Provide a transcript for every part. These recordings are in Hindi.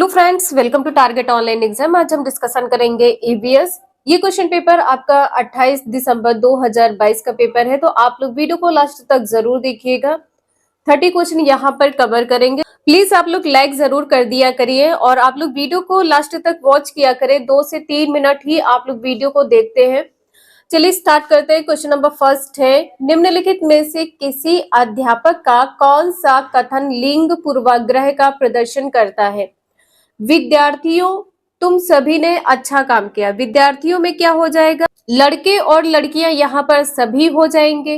Hello friends, welcome to target online exam. आज हम डिस्कशन करेंगे ईवीएस। ये क्वेश्चन पेपर आपका 28 दिसंबर 2022 का पेपर है, तो आप लोग वीडियो को लास्ट तक जरूर देखिएगा। 30 क्वेश्चन यहाँ पर कवर करेंगे। प्लीज आप लोग लाइक जरूर कर दिया करिए और आप लोग वीडियो को लास्ट तक वॉच किया करें। 2 से 3 मिनट ही आप लोग वीडियो को देखते हैं। चलिए स्टार्ट करते हैं। क्वेश्चन नंबर फर्स्ट है, निम्नलिखित में से किसी अध्यापक का कौन सा कथन लिंग पूर्वाग्रह का प्रदर्शन करता है? विद्यार्थियों, तुम सभी ने अच्छा काम किया। विद्यार्थियों में क्या हो जाएगा? लड़के और लड़कियां यहाँ पर सभी हो जाएंगे।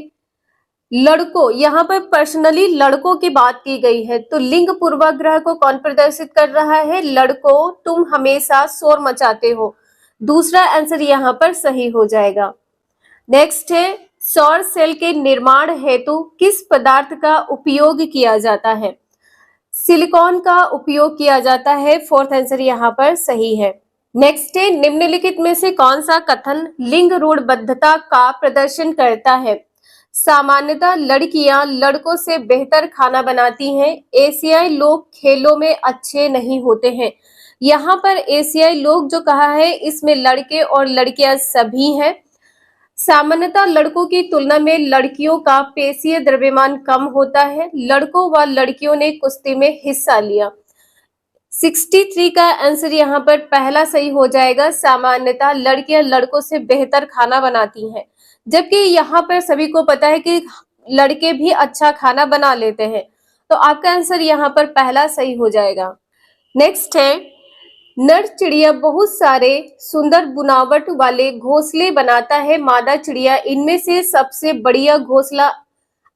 लड़कों, यहाँ पर पर्सनली लड़कों की बात की गई है, तो लिंग पूर्वाग्रह को कौन प्रदर्शित कर रहा है? लड़कों, तुम हमेशा शोर मचाते हो। दूसरा आंसर यहाँ पर सही हो जाएगा। नेक्स्ट है, सौर सेल के निर्माण हेतु किस पदार्थ का उपयोग किया जाता है? सिलिकॉन का उपयोग किया जाता है। फोर्थ आंसर यहाँ पर सही है। नेक्स्ट है, निम्नलिखित में से कौन सा कथन लिंग रूढ़बद्धता का प्रदर्शन करता है? सामान्यतः लड़कियां लड़कों से बेहतर खाना बनाती हैं। एशियाई लोग खेलों में अच्छे नहीं होते हैं। यहाँ पर एशियाई लोग जो कहा है, इसमें लड़के और लड़कियां सभी हैं। सामान्यतः लड़कों की तुलना में लड़कियों का पेशीय द्रव्यमान कम होता है। लड़कों व लड़कियों ने कुश्ती में हिस्सा लिया। 63 का आंसर यहाँ पर पहला सही हो जाएगा। सामान्यतः लड़कियां लड़कों से बेहतर खाना बनाती हैं, जबकि यहाँ पर सभी को पता है कि लड़के भी अच्छा खाना बना लेते हैं। तो आपका आंसर यहाँ पर पहला सही हो जाएगा। नेक्स्ट है, नर चिड़िया बहुत सारे सुंदर बुनावट वाले घोंसले बनाता है। मादा चिड़िया इनमें से सबसे बढ़िया घोंसला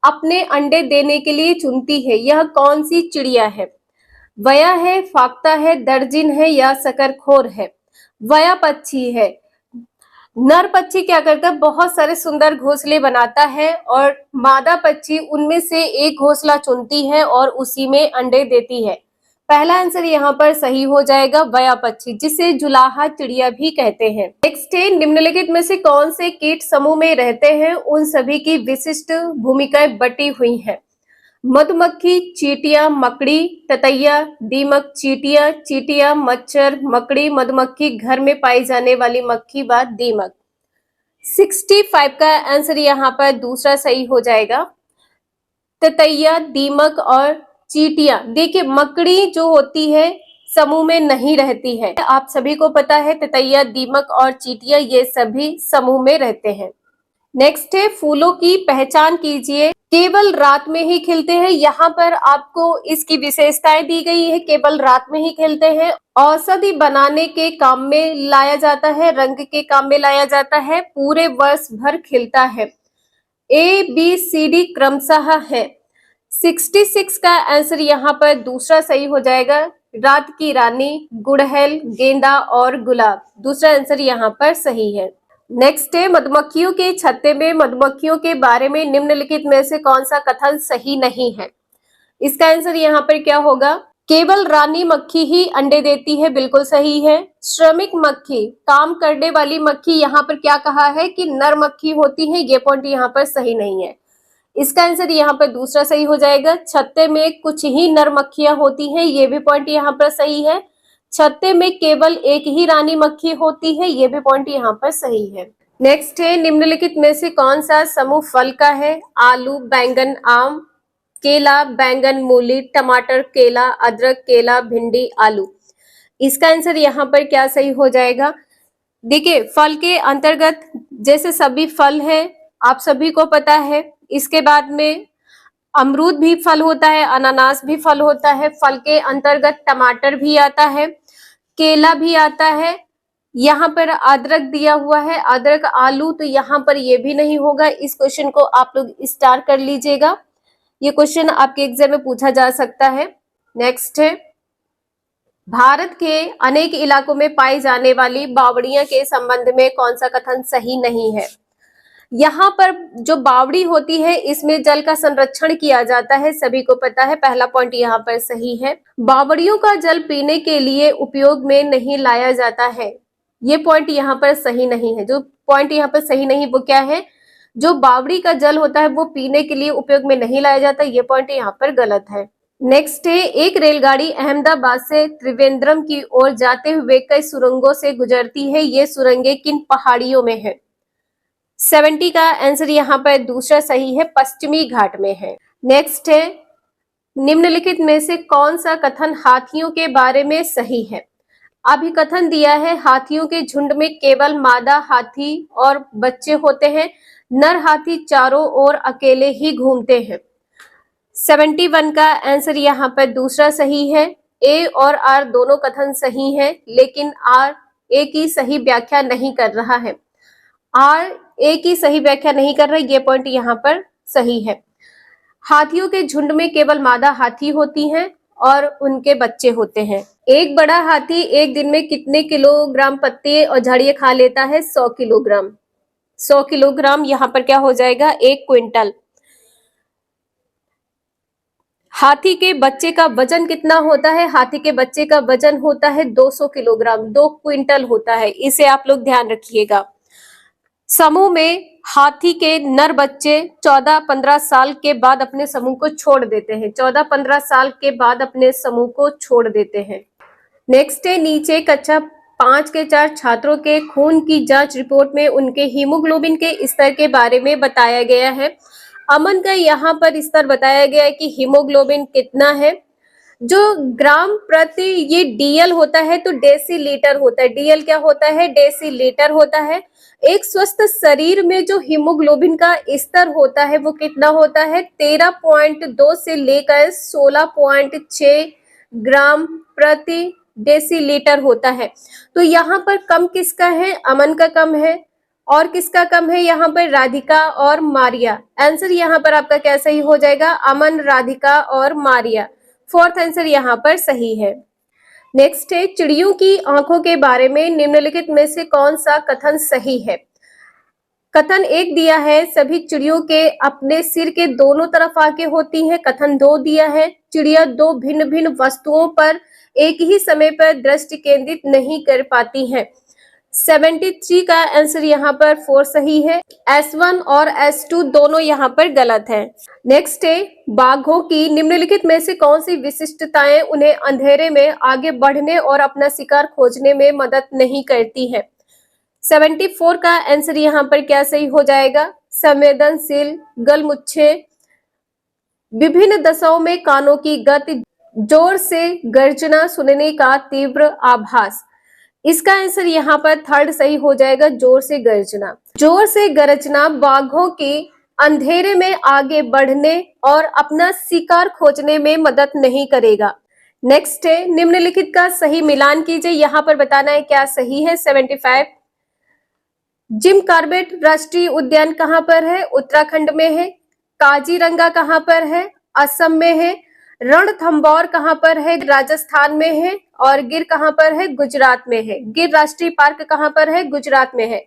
अपने अंडे देने के लिए चुनती है। यह कौन सी चिड़िया है? वया है, फाख्ता है, दर्जिन है या शकरखोर है? वया पक्षी है। नर पक्षी क्या करता है? बहुत सारे सुंदर घोंसले बनाता है और मादा पक्षी उनमें से एक घोंसला चुनती है और उसी में अंडे देती है। पहला आंसर यहाँ पर सही हो जाएगा, वया पक्षी, जिसे जुलाहा चिड़िया भी कहते हैं। नेक्स्ट है, निम्नलिखित में से कौन से कीट समूह में रहते हैं? उन सभी की विशिष्ट भूमिकाएं बटी हुई हैं। मधुमक्खी, चींटियां, मकड़ी, ततैया, दीमक, चींटियां, चींटियां, मच्छर, मकड़ी, मधुमक्खी, घर में पाई जाने वाली मक्खी व दीमक। 65 का आंसर यहाँ पर दूसरा सही हो जाएगा। ततैया, दीमक और चींटियां। देखिए, मकड़ी जो होती है समूह में नहीं रहती है। आप सभी को पता है ततैया, दीमक और चींटियां ये सभी समूह में रहते हैं। नेक्स्ट है, फूलों की पहचान कीजिए। केवल रात में ही खिलते हैं। यहाँ पर आपको इसकी विशेषताएं दी गई है। केवल रात में ही खिलते हैं। औषधि बनाने के काम में लाया जाता है। रंग के काम में लाया जाता है। पूरे वर्ष भर खिलता है। ABCD क्रमशः है। 66 का आंसर यहाँ पर दूसरा सही हो जाएगा। रात की रानी, गुड़हल, गेंदा और गुलाब। दूसरा आंसर यहाँ पर सही है। नेक्स्ट है, मधुमक्खियों के छत्ते में मधुमक्खियों के बारे में निम्नलिखित में से कौन सा कथन सही नहीं है? इसका आंसर यहाँ पर क्या होगा? केवल रानी मक्खी ही अंडे देती है, बिल्कुल सही है। श्रमिक मक्खी, काम करने वाली मक्खी, यहाँ पर क्या कहा है कि नर मक्खी होती है, ये पॉइंट यहाँ पर सही नहीं है। इसका आंसर यहाँ पर दूसरा सही हो जाएगा। छत्ते में कुछ ही नर मक्खियां होती हैं, ये भी पॉइंट यहाँ पर सही है। छत्ते में केवल एक ही रानी मक्खी होती है, ये भी पॉइंट यहाँ पर सही है। नेक्स्ट है, निम्नलिखित में से कौन सा समूह फल का है? आलू, बैंगन, आम, केला, बैंगन, मूली, टमाटर, केला, अदरक, केला, भिंडी, आलू। इसका आंसर यहाँ पर क्या सही हो जाएगा? देखिए, फल के अंतर्गत जैसे सभी फल है, आप सभी को पता है। इसके बाद में अमरूद भी फल होता है, अनानास भी फल होता है। फल के अंतर्गत टमाटर भी आता है, केला भी आता है। यहाँ पर अदरक दिया हुआ है, अदरक, आलू, तो यहाँ पर ये भी नहीं होगा। इस क्वेश्चन को आप लोग स्टार कर लीजिएगा। ये क्वेश्चन आपके एग्जाम में पूछा जा सकता है। नेक्स्ट है, भारत के अनेक इलाकों में पाई जाने वाली बावड़ियां के संबंध में कौन सा कथन सही नहीं है? यहाँ पर जो बावड़ी होती है, इसमें जल का संरक्षण किया जाता है, सभी को पता है। पहला पॉइंट यहाँ पर सही है। बावड़ियों का जल पीने के लिए उपयोग में नहीं लाया जाता है, ये पॉइंट यहाँ पर सही नहीं है। जो पॉइंट यहाँ पर सही नहीं वो क्या है? जो बावड़ी का जल होता है वो पीने के लिए उपयोग में नहीं लाया जाता, ये पॉइंट यहाँ पर गलत है। नेक्स्ट है, एक रेलगाड़ी अहमदाबाद से त्रिवेंद्रम की ओर जाते हुए कई सुरंगों से गुजरती है, ये सुरंगें किन पहाड़ियों में है? 70 का आंसर यहाँ पर दूसरा सही है, पश्चिमी घाट में है। नेक्स्ट है, निम्नलिखित में से कौन सा कथन हाथियों के बारे में सही है? अभिकथन दिया है, हाथियों के झुंड में केवल मादा हाथी और बच्चे होते हैं, नर हाथी चारों ओर अकेले ही घूमते हैं। 71 का आंसर यहाँ पर दूसरा सही है। ए और आर दोनों कथन सही है, लेकिन आर ए की सही व्याख्या नहीं कर रहा है। आर ए की सही व्याख्या नहीं कर रहा, ये पॉइंट यहाँ पर सही है। हाथियों के झुंड में केवल मादा हाथी होती हैं और उनके बच्चे होते हैं। एक बड़ा हाथी एक दिन में कितने किलोग्राम पत्ते और झाड़ियां खा लेता है? 100 किलोग्राम। 100 किलोग्राम यहाँ पर क्या हो जाएगा? 1 क्विंटल। हाथी के बच्चे का वजन कितना होता है? हाथी के बच्चे का वजन होता है 200 किलोग्राम, 2 क्विंटल होता है, इसे आप लोग ध्यान रखिएगा। समूह में हाथी के नर बच्चे 14-15 साल के बाद अपने समूह को छोड़ देते हैं। 14-15 साल के बाद अपने समूह को छोड़ देते हैं। नेक्स्ट है, नीचे कक्षा 5 के 4 छात्रों के खून की जांच रिपोर्ट में उनके हीमोग्लोबिन के स्तर के बारे में बताया गया है। अमन का यहाँ पर स्तर बताया गया है कि हीमोग्लोबिन कितना है। जो ग्राम प्रति ये डीएल होता है तो डेसीलीटर होता है। डीएल क्या होता है? डेसीलीटर होता है। एक स्वस्थ शरीर में जो हीमोग्लोबिन का स्तर होता है वो कितना होता है? 13.2 से लेकर 16.6 ग्राम प्रति डेसीलीटर होता है। तो यहाँ पर कम किसका है? अमन का कम है। और किसका कम है? यहाँ पर राधिका और मारिया। आंसर यहाँ पर आपका क्या सही हो जाएगा? अमन, राधिका और मारिया। फोर्थ आंसर यहाँ पर सही है। नेक्स्ट है, चिड़ियों की आंखों के बारे में निम्नलिखित में से कौन सा कथन सही है? कथन 1 दिया है, सभी चिड़ियों के अपने सिर के दोनों तरफ आंखें होती हैं। कथन 2 दिया है, चिड़िया 2 भिन्न भिन्न वस्तुओं पर एक ही समय पर दृष्टि केंद्रित नहीं कर पाती हैं। 73 का आंसर यहाँ पर 4 सही है। S1 और S2 दोनों यहाँ पर गलत है। नेक्स्ट है, बाघों की निम्नलिखित में से कौन सी विशिष्टताएं उन्हें अंधेरे में आगे बढ़ने और अपना शिकार खोजने में मदद नहीं करती है? 74 का आंसर यहाँ पर क्या सही हो जाएगा? संवेदनशील, गलमुच्छे, विभिन्न दशाओं में कानों की गति, जोर से गर्जना, सुनने का तीव्र आभास। इसका आंसर यहाँ पर थर्ड सही हो जाएगा, जोर से गर्जना। जोर से गरजना बाघों के अंधेरे में आगे बढ़ने और अपना शिकार खोजने में मदद नहीं करेगा। नेक्स्ट है, निम्नलिखित का सही मिलान कीजिए, यहाँ पर बताना है क्या सही है। 75, जिम कॉर्बेट राष्ट्रीय उद्यान कहाँ पर है? उत्तराखंड में है। काजीरंगा कहाँ पर है? असम में है। रणथंभौर कहाँ पर है? राजस्थान में है। और गिर कहाँ पर है? गुजरात में है। गिर राष्ट्रीय पार्क कहाँ पर है? गुजरात में है।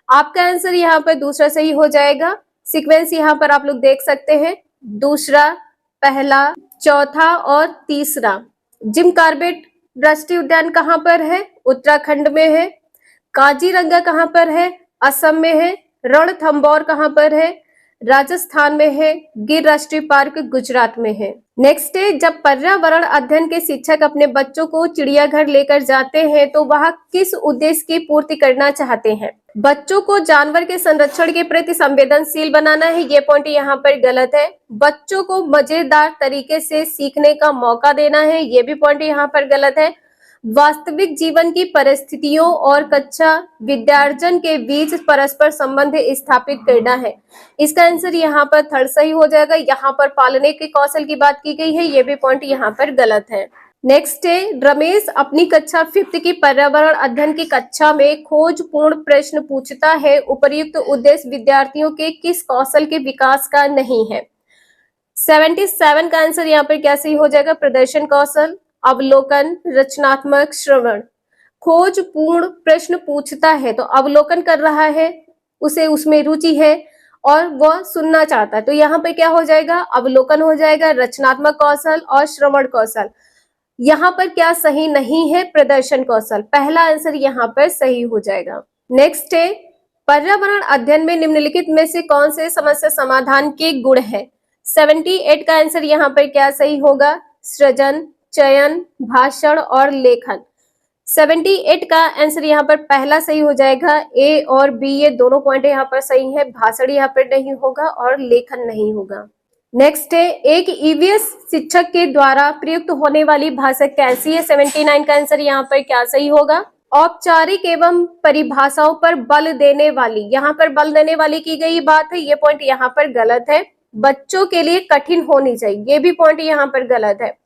आपका आंसर यहाँ पर दूसरा सही हो जाएगा। सीक्वेंस यहाँ पर आप लोग देख सकते हैं, दूसरा, पहला, चौथा और तीसरा। जिम कॉर्बेट राष्ट्रीय उद्यान कहाँ पर है? उत्तराखंड में है। काजीरंगा कहाँ पर है? असम में है। रणथंभौर कहाँ पर है? राजस्थान में है। गिर राष्ट्रीय पार्क गुजरात में है। नेक्स्ट है, जब पर्यावरण अध्ययन के शिक्षक अपने बच्चों को चिड़ियाघर लेकर जाते हैं तो वह किस उद्देश्य की पूर्ति करना चाहते हैं? बच्चों को जानवर के संरक्षण के प्रति संवेदनशील बनाना है, ये पॉइंट यहाँ पर गलत है। बच्चों को मजेदार तरीके से सीखने का मौका देना है, ये भी पॉइंट यहाँ पर गलत है। वास्तविक जीवन की परिस्थितियों और कक्षा विद्यार्जन के बीच परस्पर संबंध स्थापित करना है। इसका आंसर यहाँ पर थर्ड सही हो जाएगा। यहाँ पर पालने के कौशल की बात की गई है, ये भी पॉइंट यहाँ पर गलत है। नेक्स्ट है, रमेश अपनी कक्षा 5th की पर्यावरण अध्ययन की कक्षा में खोजपूर्ण प्रश्न पूछता है। उपर्युक्त उद्देश्य विद्यार्थियों के किस कौशल के विकास का नहीं है? 77 का आंसर यहाँ पर क्या सही हो जाएगा? प्रदर्शन कौशल, अवलोकन, रचनात्मक श्रवण। खोजपूर्ण प्रश्न पूछता है तो अवलोकन कर रहा है, उसे उसमें रुचि है और वह सुनना चाहता है, तो यहाँ पे क्या हो जाएगा? अवलोकन हो जाएगा। रचनात्मक कौशल और श्रवण कौशल। यहाँ पर क्या सही नहीं है? प्रदर्शन कौशल। पहला आंसर यहाँ पर सही हो जाएगा। नेक्स्ट है, पर्यावरण अध्ययन में निम्नलिखित में से कौन से समस्या समाधान के गुण है? 78 का आंसर यहाँ पर क्या सही होगा? सृजन, चयन, भाषण और लेखन। 78 का आंसर यहाँ पर पहला सही हो जाएगा। ए और बी ये दोनों पॉइंट यहाँ पर सही है। भाषण यहाँ पर नहीं होगा और लेखन नहीं होगा। नेक्स्ट है, एक ईवीएस शिक्षक के द्वारा प्रयुक्त होने वाली भाषा कैसी है? 79 का आंसर यहाँ पर क्या सही होगा? औपचारिक एवं परिभाषाओं पर बल देने वाली, यहाँ पर बल देने वाली की गई बात है, ये पॉइंट यहाँ पर गलत है। बच्चों के लिए कठिन होनी चाहिए, ये भी पॉइंट यहाँ पर गलत है।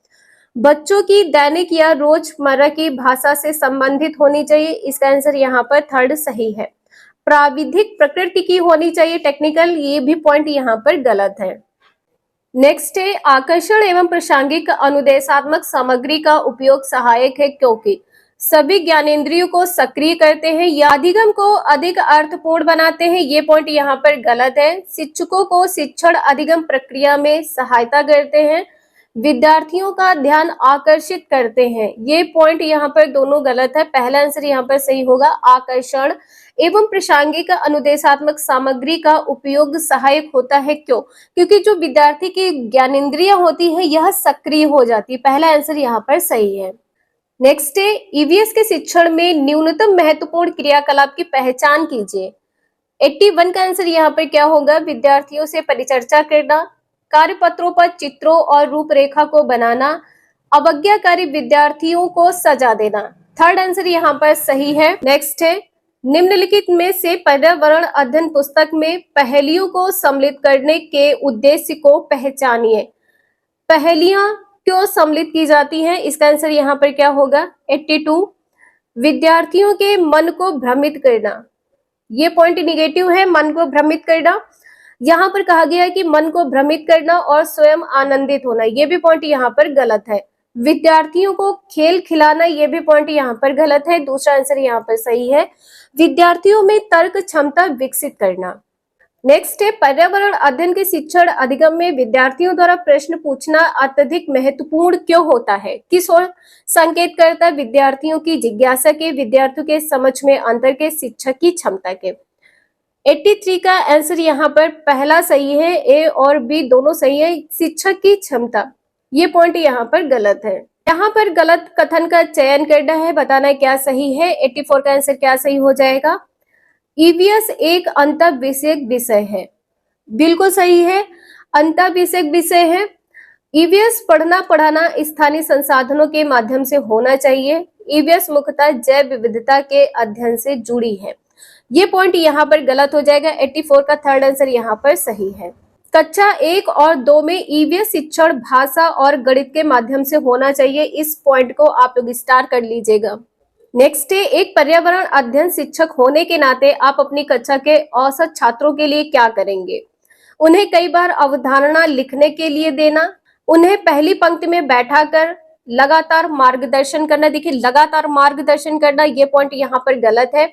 बच्चों की दैनिक या रोजमर्रा की भाषा से संबंधित होनी चाहिए, इसका आंसर यहाँ पर थर्ड सही है। प्राविधिक प्रकृति की होनी चाहिए, टेक्निकल, ये भी पॉइंट यहाँ पर गलत है। नेक्स्ट है, आकर्षण एवं प्रासंगिक अनुदेशात्मक सामग्री का उपयोग सहायक है क्योंकि सभी ज्ञानेंद्रियों को सक्रिय करते हैं या अधिगम को अधिक अर्थपूर्ण बनाते हैं, ये पॉइंट यहाँ पर गलत है। शिक्षकों को शिक्षण अधिगम प्रक्रिया में सहायता करते हैं, विद्यार्थियों का ध्यान आकर्षित करते हैं, ये पॉइंट यहाँ पर दोनों गलत है। पहला आंसर यहाँ पर सही होगा, आकर्षण एवं प्रासंगिक अनुदेशात्मक सामग्री का उपयोग सहायक होता है। क्यों? क्योंकि जो विद्यार्थी की ज्ञानेंद्रियां होती है यह सक्रिय हो जाती है। पहला आंसर यहाँ पर सही है। नेक्स्ट है, ईवीएस के शिक्षण में न्यूनतम महत्वपूर्ण क्रियाकलाप की पहचान कीजिए। 81 का आंसर यहाँ पर क्या होगा? विद्यार्थियों से परिचर्चा करना, कार्यपत्रों पर चित्रों और रूपरेखा को बनाना, अवज्ञाकारी विद्यार्थियों को सजा देना। थर्ड आंसर यहाँ पर सही है। नेक्स्ट है, निम्नलिखित में से पर्यावरण अध्ययन पुस्तक में पहेलियों को सम्मिलित करने के उद्देश्य को पहचानिए। पहेलियां क्यों सम्मिलित की जाती हैं? इसका आंसर यहाँ पर क्या होगा? 82, विद्यार्थियों के मन को भ्रमित करना, ये पॉइंट निगेटिव है, मन को भ्रमित करना। यहाँ पर कहा गया है कि मन को भ्रमित करना और स्वयं आनंदित होना, ये भी पॉइंट यहाँ पर गलत है। विद्यार्थियों को खेल खिलाना, ये भी पॉइंट यहाँ पर गलत है। दूसरा आंसर यहाँ पर सही है, विद्यार्थियों में तर्क क्षमता विकसित करना। नेक्स्ट है, पर्यावरण अध्ययन के शिक्षण अधिगम में विद्यार्थियों द्वारा प्रश्न पूछना अत्यधिक महत्वपूर्ण क्यों होता है? किस ओर संकेत करता है? विद्यार्थियों की जिज्ञासा के, विद्यार्थियों के समझ में अंतर के, शिक्षक की क्षमता के। 83 का आंसर यहाँ पर पहला सही है, ए और बी दोनों सही है। शिक्षक की क्षमता, ये पॉइंट यहाँ पर गलत है। यहाँ पर गलत कथन का चयन करना है, बताना है क्या सही है। 84 का आंसर क्या सही हो जाएगा? ईवीएस एक अंतर विषयक विषय है, बिल्कुल सही है, अंतर विषयक विषय है। ईवीएस पढ़ना पढ़ाना स्थानीय संसाधनों के माध्यम से होना चाहिए। ईवीएस मुख्यतः जैव विविधता के अध्ययन से जुड़ी है, ये पॉइंट यहाँ पर गलत हो जाएगा। 84 का थर्ड आंसर यहाँ पर सही है। कक्षा 1 और 2 में ईवीएस शिक्षण भाषा और गणित के माध्यम से होना चाहिए, इस पॉइंट को आप लोग स्टार कर लीजिएगा। नेक्स्ट है, एक पर्यावरण अध्ययन शिक्षक होने के नाते आप अपनी कक्षा के औसत छात्रों के लिए क्या करेंगे? उन्हें कई बार अवधारणा लिखने के लिए देना, उन्हें पहली पंक्ति में बैठाकर लगातार मार्गदर्शन करना। देखिए, लगातार मार्गदर्शन करना, ये पॉइंट यहाँ पर गलत है।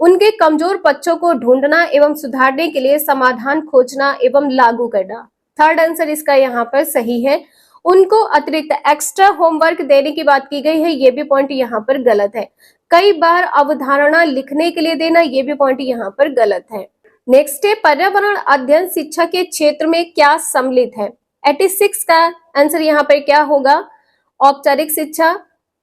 उनके कमजोर पक्षों को ढूंढना एवं सुधारने के लिए समाधान खोजना एवं लागू करना। थर्ड आंसर इसका यहाँ पर सही है। उनको अतिरिक्त एक्स्ट्रा होमवर्क देने की बात की गई है, ये भी पॉइंट यहाँ पर गलत है। कई बार अवधारणा लिखने के लिए देना, ये भी पॉइंट यहाँ पर गलत है। नेक्स्ट है, पर्यावरण अध्ययन शिक्षा के क्षेत्र में क्या सम्मिलित है? 86 का आंसर यहाँ पर क्या होगा? औपचारिक शिक्षा,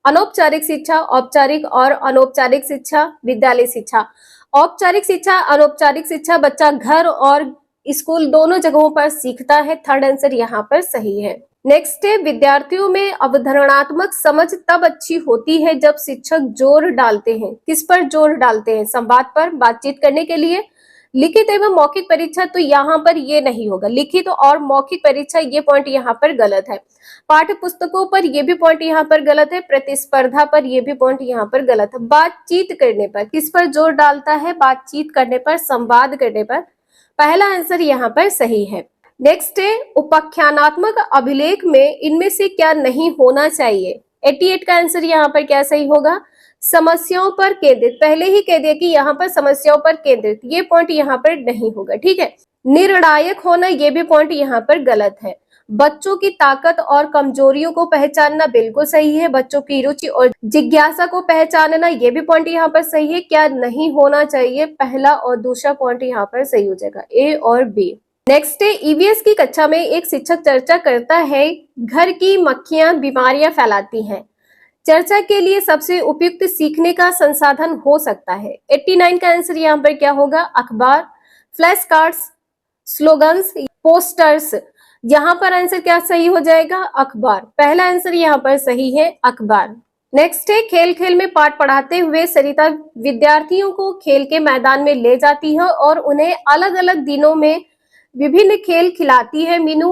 अनौपचारिक शिक्षा, औपचारिक और अनौपचारिक शिक्षा, विद्यालय शिक्षा। औपचारिक शिक्षा, अनौपचारिक शिक्षा बच्चा घर और स्कूल दोनों जगहों पर सीखता है। थर्ड आंसर यहाँ पर सही है। नेक्स्ट है, विद्यार्थियों में अवधारणात्मक समझ तब अच्छी होती है जब शिक्षक जोर डालते हैं। किस पर जोर डालते हैं? संवाद पर, बातचीत करने के लिए। लिखित एवं मौखिक परीक्षा, तो यहाँ पर ये नहीं होगा। लिखित और मौखिक परीक्षा, ये पॉइंट यहाँ पर गलत है। पाठ्य पुस्तकों पर, ये भी पॉइंट यहाँ पर गलत है। प्रतिस्पर्धा पर, ये भी पॉइंट यहाँ पर गलत है। बातचीत करने पर, किस पर जोर डालता है? बातचीत करने पर, संवाद करने पर। पहला आंसर यहाँ पर सही है। नेक्स्ट है, उपाख्यानात्मक अभिलेख में इनमें से क्या नहीं होना चाहिए? 88 का आंसर यहाँ पर क्या सही होगा? समस्याओं पर केंद्रित। पहले ही कह दिया कि यहाँ पर समस्याओं पर केंद्रित, ये पॉइंट यहाँ पर नहीं होगा, ठीक है। निर्णायक होना, ये भी पॉइंट यहाँ पर गलत है। बच्चों की ताकत और कमजोरियों को पहचानना, बिल्कुल सही है। बच्चों की रुचि और जिज्ञासा को पहचानना, ये भी पॉइंट यहाँ पर सही है। क्या नहीं होना चाहिए? पहला और दूसरा पॉइंट यहाँ पर सही हो जाएगा, ए और बी। नेक्स्ट है ईवीएस की कक्षा में एक शिक्षक चर्चा करता है घर की मक्खियां बीमारियां फैलाती हैं। चर्चा के लिए सबसे उपयुक्त सीखने का संसाधन हो सकता है। 89 का आंसर यहाँ पर क्या होगा? अखबार, फ्लैश कार्ड्स, स्लोगन्स, पोस्टर्स। यहाँ पर आंसर क्या सही हो जाएगा? अखबार। पहला आंसर यहाँ पर सही है, अखबार। नेक्स्ट है खेल खेल में पाठ पढ़ाते हुए सरिता विद्यार्थियों को खेल के मैदान में ले जाती है और उन्हें अलग अलग दिनों में विभिन्न खेल खिलाती है। मीनू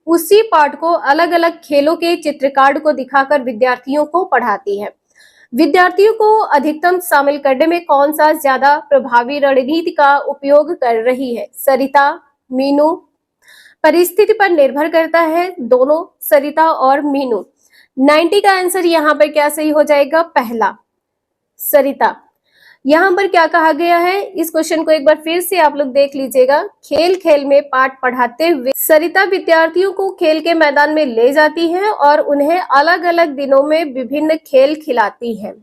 उसी पाठ को अलग अलग खेलों के चित्रकार्ड को दिखाकर विद्यार्थियों को पढ़ाती है। विद्यार्थियों को अधिकतम शामिल करने में कौन सा ज्यादा प्रभावी रणनीति का उपयोग कर रही है? सरिता, मीनू? परिस्थिति पर निर्भर करता है, दोनों, सरिता और मीनू। 90 का आंसर यहाँ पर क्या सही हो जाएगा? पहला, सरिता। यहाँ पर क्या कहा गया है, इस क्वेश्चन को एक बार फिर से आप लोग देख लीजिएगा। खेल खेल में पाठ पढ़ाते हुए सरिता विद्यार्थियों को खेल के मैदान में ले जाती है और उन्हें अलग अलग दिनों में विभिन्न खेल खिलाती है।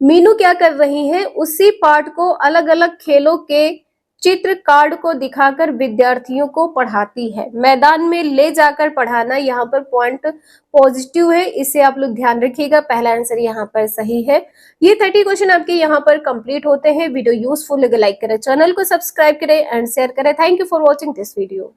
मीनू क्या कर रही है? उसी पाठ को अलग अलग खेलों के चित्र कार्ड को दिखाकर विद्यार्थियों को पढ़ाती है। मैदान में ले जाकर पढ़ाना यहाँ पर पॉइंट पॉजिटिव है, इसे आप लोग ध्यान रखिएगा। पहला आंसर यहाँ पर सही है। ये 30 क्वेश्चन आपके यहाँ पर कंप्लीट होते हैं। वीडियो यूजफुल लगे लाइक करें, चैनल को सब्सक्राइब करें एंड शेयर करें। Thank you for watching this video.